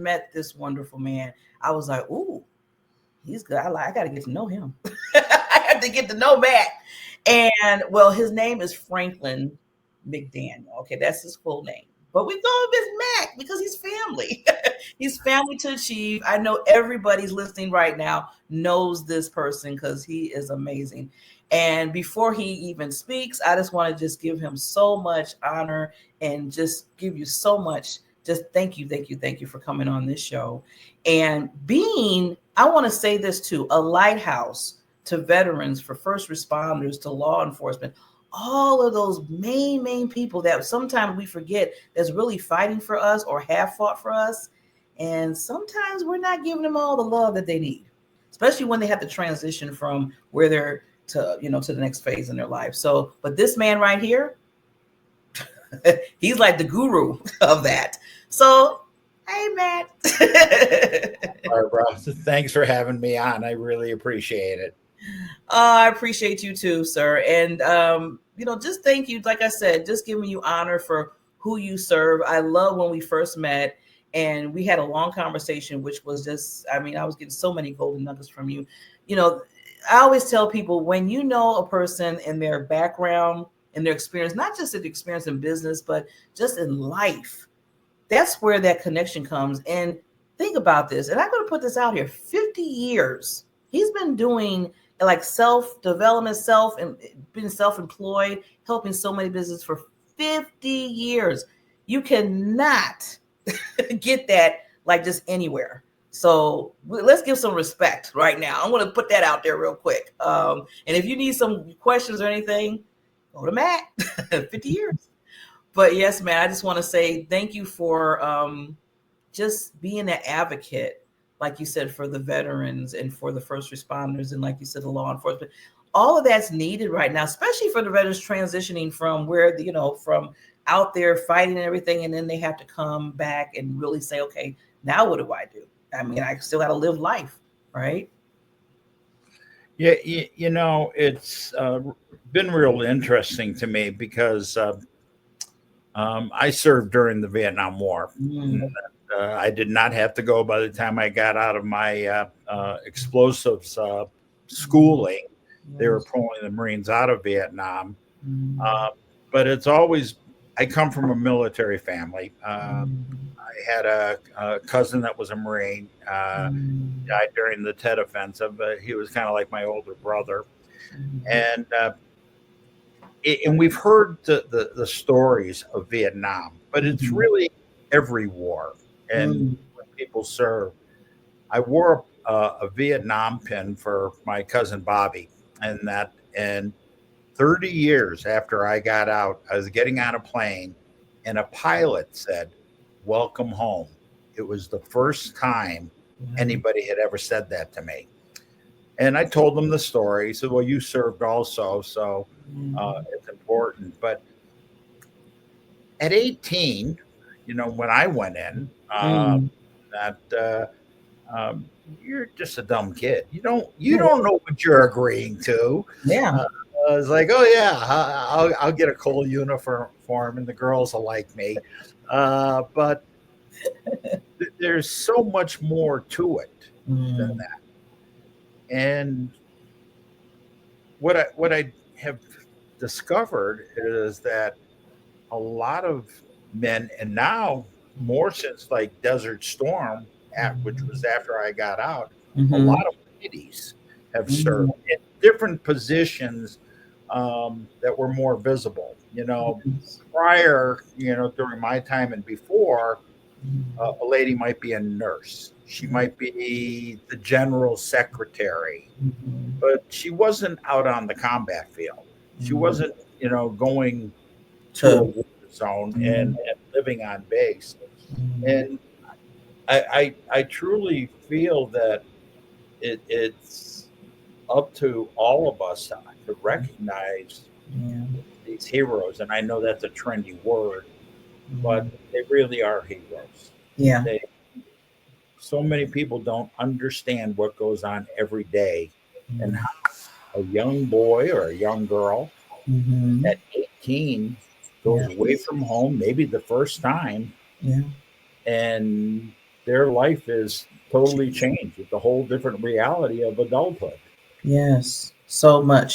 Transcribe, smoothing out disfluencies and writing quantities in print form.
met this wonderful man, I was like, ooh, he's good. I got to get to know him. I have to get to know Matt. And well, his name is Franklin McDaniel. Okay, that's his full name. But we call him as Mac because he's family. He's family to achieve. I know everybody's listening right now knows this person because he is amazing. And before he even speaks, I just want to just give him so much honor and just give you so much. Just thank you, thank you, thank you for coming on this show. And being, I want to say this too, a lighthouse to veterans, for first responders, to law enforcement, all of those main people that sometimes we forget that's really fighting for us or have fought for us. And sometimes we're not giving them all the love that they need, especially when they have to transition from where they're to the next phase in their life. So, but this man right here, he's like the guru of that. So, hey, Matt. Barbara, thanks for having me on. I really appreciate it. I appreciate you too, sir. And, just thank you. Like I said, just giving you honor for who you serve. I love when we first met and we had a long conversation, which was just, I was getting so many golden nuggets from you. I always tell people when you know a person and their background and their experience, not just the experience in business, but just in life, that's where that connection comes. And think about this, and I'm going to put this out here, 50 years. He's been doing like self-development, and being self-employed, helping so many businesses for 50 years. You cannot get that like just anywhere. So let's give some respect right now. I'm going to put that out there real quick. And if you need some questions or anything, go to Matt, 50 years. But yes, man, I just want to say thank you for just being an advocate, like you said, for the veterans and for the first responders. And like you said, the law enforcement, all of that's needed right now, especially for the veterans transitioning from where, from out there fighting and everything. And then they have to come back and really say, okay, now what do I do? I still got to live life, right? Yeah, it's been real interesting to me because I served during the Vietnam War. I did not have to go by the time I got out of my explosives schooling. They were pulling the Marines out of Vietnam. But it's always, I come from a military family. I had a cousin that was a Marine, died during the Tet Offensive, but he was kind of like my older brother. And we've heard the stories of Vietnam, but it's really every war. And when people serve, I wore a Vietnam pin for my cousin Bobby, and 30 years after I got out, I was getting on a plane, and a pilot said, "Welcome home." It was the first time anybody had ever said that to me. And I told them the story. He said, "Well, you served also, so it's important." But at 18, when I went in, you're just a dumb kid. You don't know what you're agreeing to. Yeah. I was like, "Oh yeah, I'll get a coal uniform, and the girls will like me." But there's so much more to it than that. And what I have discovered is that a lot of men, and now more since like Desert Storm, which was after I got out, a lot of ladies have served in different positions that were more visible. Prior, during my time and before, a lady might be a nurse. She might be the general secretary, but she wasn't out on the combat field. She wasn't, going to a war zone and living on base. And I truly feel that it's up to all of us to recognize these heroes. And I know that's a trendy word, but they really are heroes. Yeah. So many people don't understand what goes on every day and how a young boy or a young girl at 18 goes away from home, maybe the first time, and their life is totally changed. It's a whole different reality of adulthood. Yes, so much.